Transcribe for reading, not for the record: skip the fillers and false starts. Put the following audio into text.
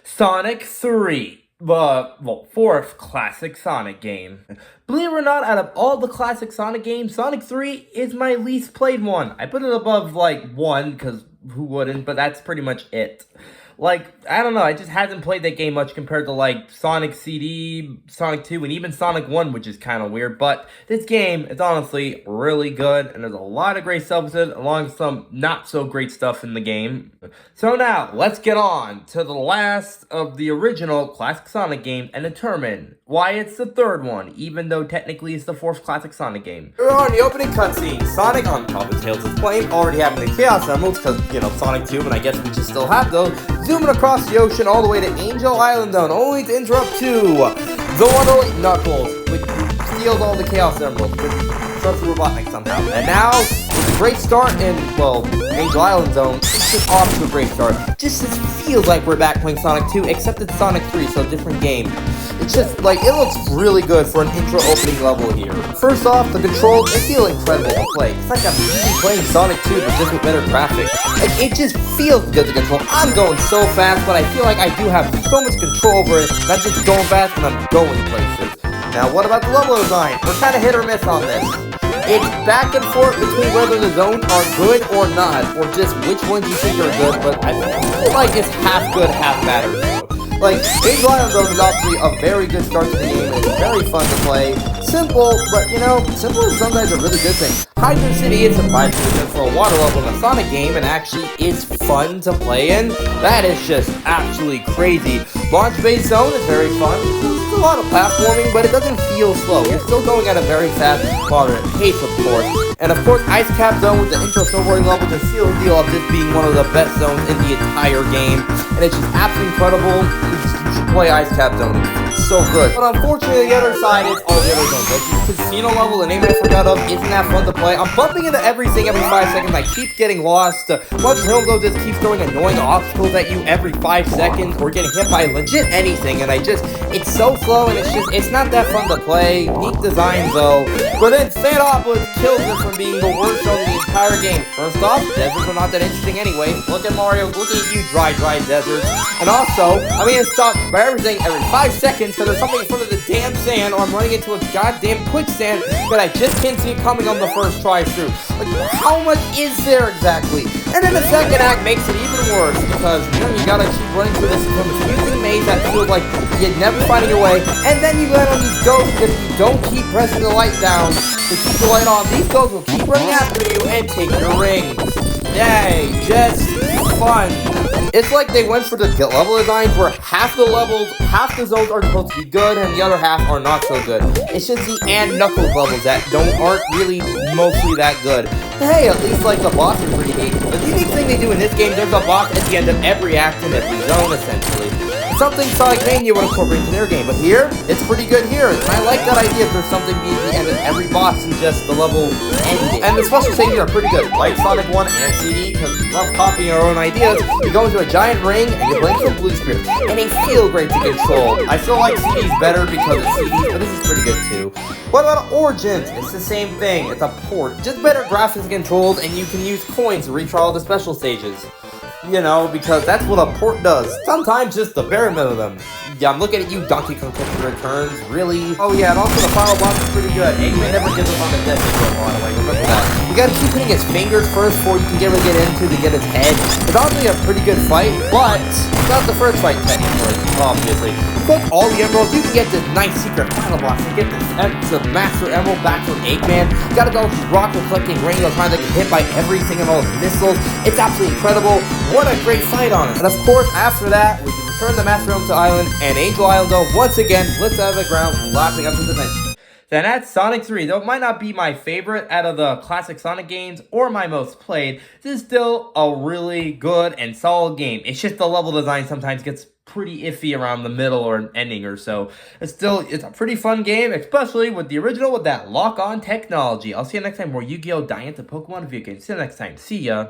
Sonic 3. Fourth classic Sonic game. Believe it or not, out of all the classic Sonic games, Sonic 3 is my least played one. I put it above, 1, because who wouldn't, but that's pretty much it. I don't know, I just hasn't played that game much compared to, Sonic CD, Sonic 2, and even Sonic 1, which is kind of weird. But this game is honestly really good, and there's a lot of great stuff with it, along with some not-so-great stuff in the game. So now, let's get on to the last of the original classic Sonic game and determine why it's the third one, even though technically it's the fourth classic Sonic game. We're on the opening cutscene. Sonic on top of Tails' plane, already having the Chaos Emeralds, because, Sonic 2, and I guess we just still have those, zooming across the ocean all the way to Angel Island Zone, only to interrupt to the one Knuckles, which steals all the Chaos Emeralds, which starts the Robotnik somehow. And now, with a great start in, Angel Island Zone, it's just off to a great start. Just feels like we're back playing Sonic 2, except it's Sonic 3, so a different game. It's just, it looks really good for an intro opening level here. First off, the controls, they feel incredible to play. It's like I'm playing Sonic 2, but just with better graphics. It just feels good to control. I'm going so fast, but I feel like I do have so much control over it, not just going fast when I'm going places. Now, what about the level design? We're kind of hit or miss on this. It's back and forth between whether the zones are good or not, or just which ones you think are good, but I feel like it's half good, half bad. Angel Island Zone is obviously a very good start to the game, and it's very fun to play. Simple, but simple is sometimes a really good thing. Hydro City is surprisingly good for a water level in a Sonic game, and actually is fun to play in. That is just absolutely crazy. Launch Base Zone is very fun. It's a lot of platforming, but it doesn't feel slow. You're still going at a very fast, moderate pace, of course. And of course, Ice Cap Zone with the intro snowboarding level to seal the deal of this being one of the best zones in the entire game. And it's just absolutely incredible. You should play Ice Cap Zone. It's so good. But unfortunately, the other side is all the other zones. Like the casino level, the name I forgot of, isn't that fun to play. I'm bumping into everything every 5 seconds. I keep getting lost. Bunch of Hills though just keeps throwing annoying obstacles at you every 5 seconds, or getting hit by legit anything. And it's so slow, and it's not that fun to play. Neat design though. But then Sandopolis kills it from being the worst zone in the entire game. First off, deserts are not that interesting anyway. Look at Mario, look at you, dry deserts. And also, I'm getting stopped by everything every 5 seconds because there's something in front of the damn sand, or I'm running into a goddamn quicksand that I just can't see coming on the first try through. How much is there exactly? And then the second act makes it even worse because you gotta keep running through this confusing maze that feels like you're never finding your way, and then you land on these ghosts if you don't keep pressing the light down to keep the light on. These ghosts will keep running after you and take your rings. Yay, just fun. It's like they went for the level designs where half the zones are supposed to be good and the other half are not so good. It's just the and Knuckles levels that aren't really mostly that good. Hey, at least the boss is pretty neat. The unique thing they do in this game, there's a boss at the end of every act in every zone essentially. Something Sonic Mania would incorporate into their game, but here, it's pretty good here. And I like that idea if there's something being at the end of every boss and just the level ending. And the special stages are pretty good, like Sonic 1 and CD, because we love copying our own ideas. You go into a giant ring, and you're playing some Blue Spirits, and they feel great to control. I still like CDs better because it's CDs, but this is pretty good too. What about Origins? It's the same thing, it's a port. Just better graphics and controls, and you can use coins to reach all the special stages. Because that's what a port does. Sometimes just the bare minimum. Yeah, I'm looking at you, Donkey Kong Country Returns. Really? Oh yeah, and also the final boss is pretty good. Eggman never gives up on the death by the way. Remember that. You gotta keep hitting his fingers first before you can get into to get his head. It's obviously a pretty good fight, but it's not the first fight technically, obviously. Collect all the emeralds, you can get this nice secret final boss and get this Master Emerald back from Eggman. You gotta go through rock collecting rings all the time that get hit by everything and all his missiles. It's absolutely incredible. What a great fight on it. And of course, after that, we can return the Master Emerald to Island and Angel Island Zone once again, lifts out of the ground, laughing up to the dimension. Then that's Sonic 3. Though it might not be my favorite out of the classic Sonic games or my most played, this is still a really good and solid game. It's just the level design sometimes gets pretty iffy around the middle or ending or so. It's a pretty fun game, especially with the original with that lock-on technology. I'll see you next time more Yu-Gi-Oh! Diamond Pokemon video games. See you next time. See ya.